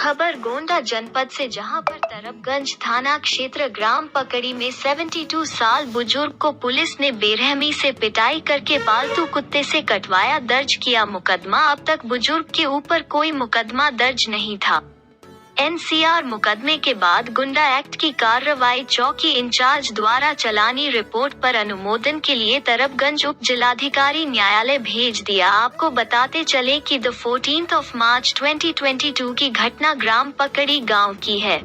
खबर गोंडा जनपद से, जहां पर तरबगंज थाना क्षेत्र ग्राम पकड़ी में 72 साल बुजुर्ग को पुलिस ने बेरहमी से पिटाई करके पालतू कुत्ते से कटवाया। दर्ज किया मुकदमा। अब तक बुजुर्ग के ऊपर कोई मुकदमा दर्ज नहीं था। एनसीआर मुकदमे के बाद गुंडा एक्ट की कार्रवाई चौकी इंचार्ज द्वारा चलानी रिपोर्ट पर अनुमोदन के लिए तरबगंज उप जिलाधिकारी न्यायालय भेज दिया। आपको बताते चले कि 14 मार्च 2022 की घटना ग्राम पकड़ी गांव की है,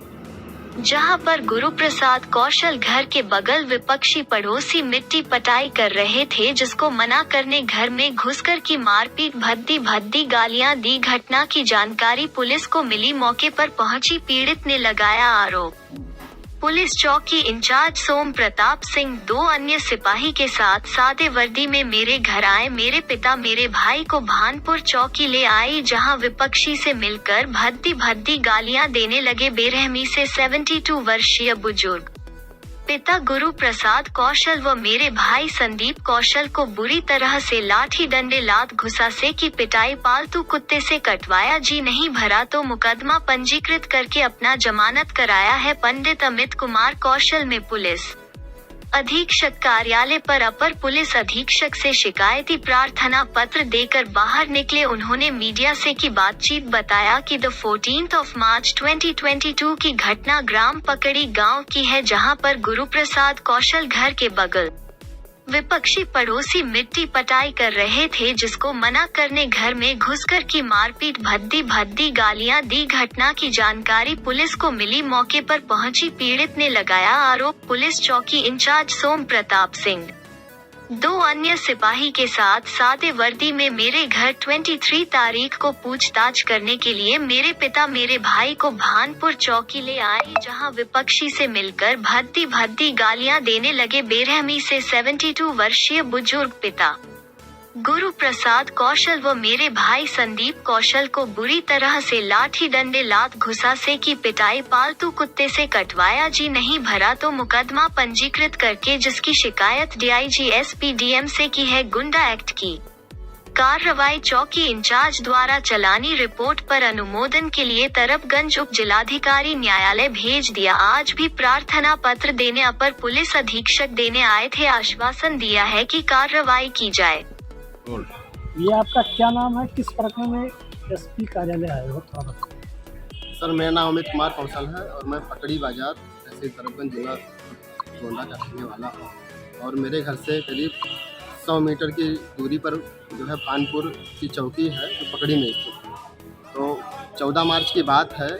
जहां पर गुरु प्रसाद कौशल घर के बगल विपक्षी पड़ोसी मिट्टी पटाई कर रहे थे, जिसको मना करने घर में घुसकर की मारपीट, भद्दी गालियां दी। घटना की जानकारी पुलिस को मिली। मौके पर पहुंची पीड़ित ने लगाया आरोप। पुलिस चौकी इंचार्ज सोम प्रताप सिंह 2 अन्य सिपाही के साथ सादे वर्दी में मेरे घर आए। मेरे पिता मेरे भाई को भानपुर चौकी ले आई, जहां विपक्षी से मिलकर भद्दी गालियां देने लगे। बेरहमी से 72 वर्षीय बुजुर्ग पिता गुरु प्रसाद कौशल व मेरे भाई संदीप कौशल को बुरी तरह से लाठी डंडे लात घुसासे की पिटाई, पालतू कुत्ते से कटवाया। जी नहीं भरा तो मुकदमा पंजीकृत करके अपना जमानत कराया है। पंडित अमित कुमार कौशल में पुलिस अधीक्षक कार्यालय पर अपर पुलिस अधीक्षक से शिकायती प्रार्थना पत्र देकर बाहर निकले। उन्होंने मीडिया से की बातचीत बताया कि 14 मार्च 2022 की घटना ग्राम पकड़ी गांव की है, जहां पर गुरु प्रसाद कौशल घर के बगल विपक्षी पड़ोसी मिट्टी पटाई कर रहे थे, जिसको मना करने घर में घुसकर की मारपीट, भद्दी गालियां दी। घटना की जानकारी पुलिस को मिली। मौके पर पहुंची पीड़ित ने लगाया आरोप। पुलिस चौकी इंचार्ज सोम प्रताप सिंह 2 अन्य सिपाही के साथ सादे वर्दी में मेरे घर 23 तारीख को पूछताछ करने के लिए मेरे पिता मेरे भाई को भानपुर चौकी ले आए, जहां विपक्षी से मिलकर भद्दी गालियां देने लगे। बेरहमी से 72 वर्षीय बुजुर्ग पिता गुरु प्रसाद कौशल व मेरे भाई संदीप कौशल को बुरी तरह से लाठी डंडे लात घुसासे की पिटाई, पालतू कुत्ते से कटवाया। जी नहीं भरा तो मुकदमा पंजीकृत करके जिसकी शिकायत डीआईजी एसपीडीएम से की है। गुंडा एक्ट की कार्रवाई चौकी इंचार्ज द्वारा चलानी रिपोर्ट पर अनुमोदन के लिए तरबगंज उप जिलाधिकारी न्यायालय भेज दिया। आज भी प्रार्थना पत्र देने अपर पुलिस अधीक्षक देने आए थे। आश्वासन दिया है कि कार्रवाई की जाए। ये आपका क्या नाम है, किस प्रकरण में एसपी कार्यालय आए हो? थोड़ा बताओ। सर, मेरा नाम अमित कुमार कौशल है और मैं पकड़ी बाजार तहसील तरबगंज जिला गोंडा का रहने वाला हूँ। और मेरे घर से करीब 100 मीटर की दूरी पर जो है भानपुर की चौकी है, जो पकड़ी में स्थित। तो 14 मार्च की बात है,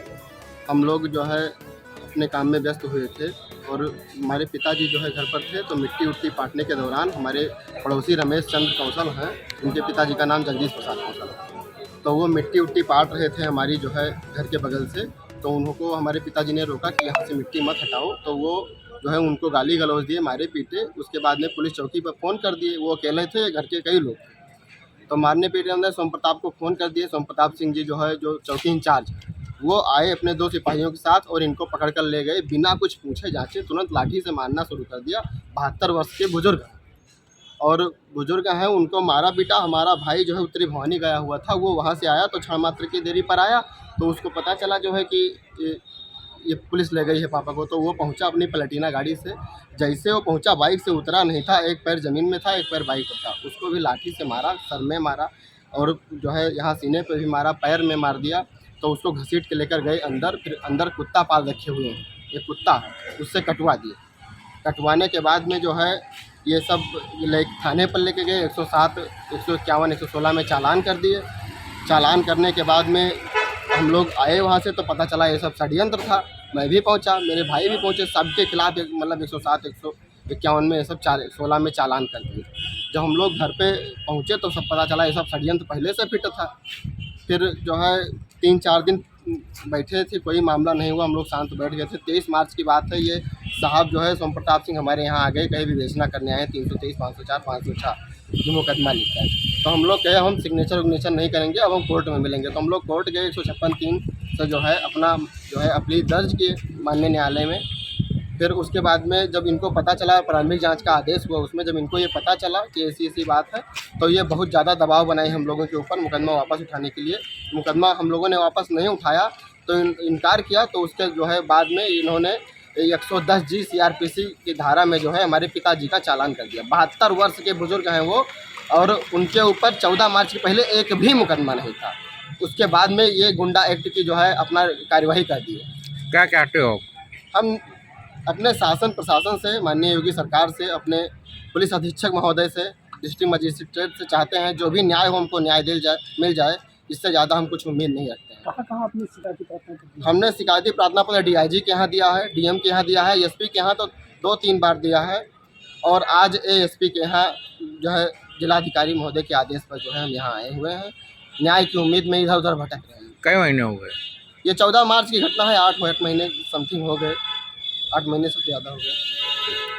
हम लोग जो है अपने काम में व्यस्त हुए थे और हमारे पिताजी जो है घर पर थे। तो मिट्टी उट्टी पाटने के दौरान हमारे पड़ोसी रमेश चंद्र कौशल हैं, उनके पिताजी का नाम जगदीश प्रसाद कौशल है। तो वो मिट्टी उट्टी पाट रहे थे हमारी जो है घर के बगल से। तो उनको हमारे पिताजी ने रोका कि यहाँ से मिट्टी मत हटाओ। तो वो जो है उनको गाली गलौज दिए, मारे पीटे। उसके बाद में पुलिस चौकी पर फ़ोन कर दिए। वो अकेले थे, घर के कई लोग थे। तो मारने पीटे अंदर सोम प्रताप को फ़ोन कर दिए। सोम प्रताप सिंह जी जो है, जो चौकी इंचार्ज, वो आए अपने 2 सिपाहियों के साथ और इनको पकड़ कर ले गए। बिना कुछ पूछे जांचे तुरंत लाठी से मारना शुरू कर दिया। 72 वर्ष के बुजुर्ग और बुजुर्ग हैं, उनको मारा पीटा। हमारा भाई जो है उत्तरी भवानी गया हुआ था, वो वहाँ से आया तो क्षण मात्र की देरी पर आया। तो उसको पता चला जो है कि ये पुलिस ले गई है पापा को। तो वो पहुँचा अपनी प्लेटिना गाड़ी से। जैसे वो पहुँचा, बाइक से उतरा नहीं था, एक पैर ज़मीन में था, एक पैर बाइक पर था। उसको भी लाठी से मारा, सर में मारा और जो है यहाँ सीने पे भी मारा, पैर में मार दिया। तो उसको घसीट के लेकर गए अंदर। फिर अंदर कुत्ता पाल रखे हुए हैं, ये कुत्ता है, उससे कटवा दिए। कटवाने के बाद में जो है ये सब थाने पर लेके गए। 107, 151, 116 में चालान कर दिए। चालान करने के बाद में हम लोग आए वहाँ से, तो पता चला ये सब षड्यंत्र था। मैं भी पहुँचा, मेरे भाई भी पहुँचे, सबके खिलाफ मतलब 107, 151 में ये सब 16 में चालान कर दिए। जब हम लोग घर पे पहुँचे तो सब पता चला ये सब षड्यंत्र पहले से फिट था। फिर जो है 3-4 दिन बैठे थे, कोई मामला नहीं हुआ, हम लोग शांत बैठ गए थे। 23 मार्च की बात है, ये साहब जो है सोम प्रताप सिंह हमारे यहाँ आ गए, कहीं विवेचना करने आए। 323, 504, 506 जो मुकदमा लिखा है। तो हम लोग कहे हम सिग्नेचर विग्नेचर नहीं करेंगे, अब हम कोर्ट में मिलेंगे। तो हम लोग कोर्ट गए, 156(3) से जो है अपना जो है अपील दर्ज किए माननीय न्यायालय में। फिर उसके बाद में जब इनको पता चला, प्रारंभिक जांच का आदेश हुआ, उसमें जब इनको ये पता चला कि ऐसी बात है, तो ये बहुत ज़्यादा दबाव बनाए हम लोगों के ऊपर मुकदमा वापस उठाने के लिए। मुकदमा हम लोगों ने वापस नहीं उठाया। तो इनकार किया, तो उसके जो है बाद में इन्होंने 110G CRPC की धारा में जो है हमारे पिताजी का चालान कर दिया। 72 वर्ष के बुजुर्ग हैं वो, और उनके ऊपर 14 मार्च के पहले एक भी मुकदमा नहीं था। उसके बाद में ये गुंडा एक्ट की जो है अपना कार्यवाही कर दी है। क्या चाहते हो? हम अपने शासन प्रशासन से, माननीय योगी सरकार से, अपने पुलिस अधीक्षक महोदय से, डिस्ट्रिक्ट मजिस्ट्रेट से चाहते हैं जो भी न्याय हो हमको न्याय मिल जाए। इससे ज़्यादा हम कुछ उम्मीद नहीं रखते हैं। कहाँ अपनी शिकायती प्रार्थना करते हैं? हमने शिकायती प्रार्थना पत्र DIG के यहाँ दिया है, DM के यहाँ दिया है, SP के यहाँ तो 2-3 बार दिया है, और आज ASP के यहाँ जो है जिलाधिकारी महोदय के आदेश पर जो है हम यहाँ आए हुए हैं। न्याय की उम्मीद में इधर उधर भटक रहे हैं। कई महीने हो गए? ये 14 मार्च की घटना है, 8 महीने समथिंग हो गए, 8 महीने से ज़्यादा हो गए।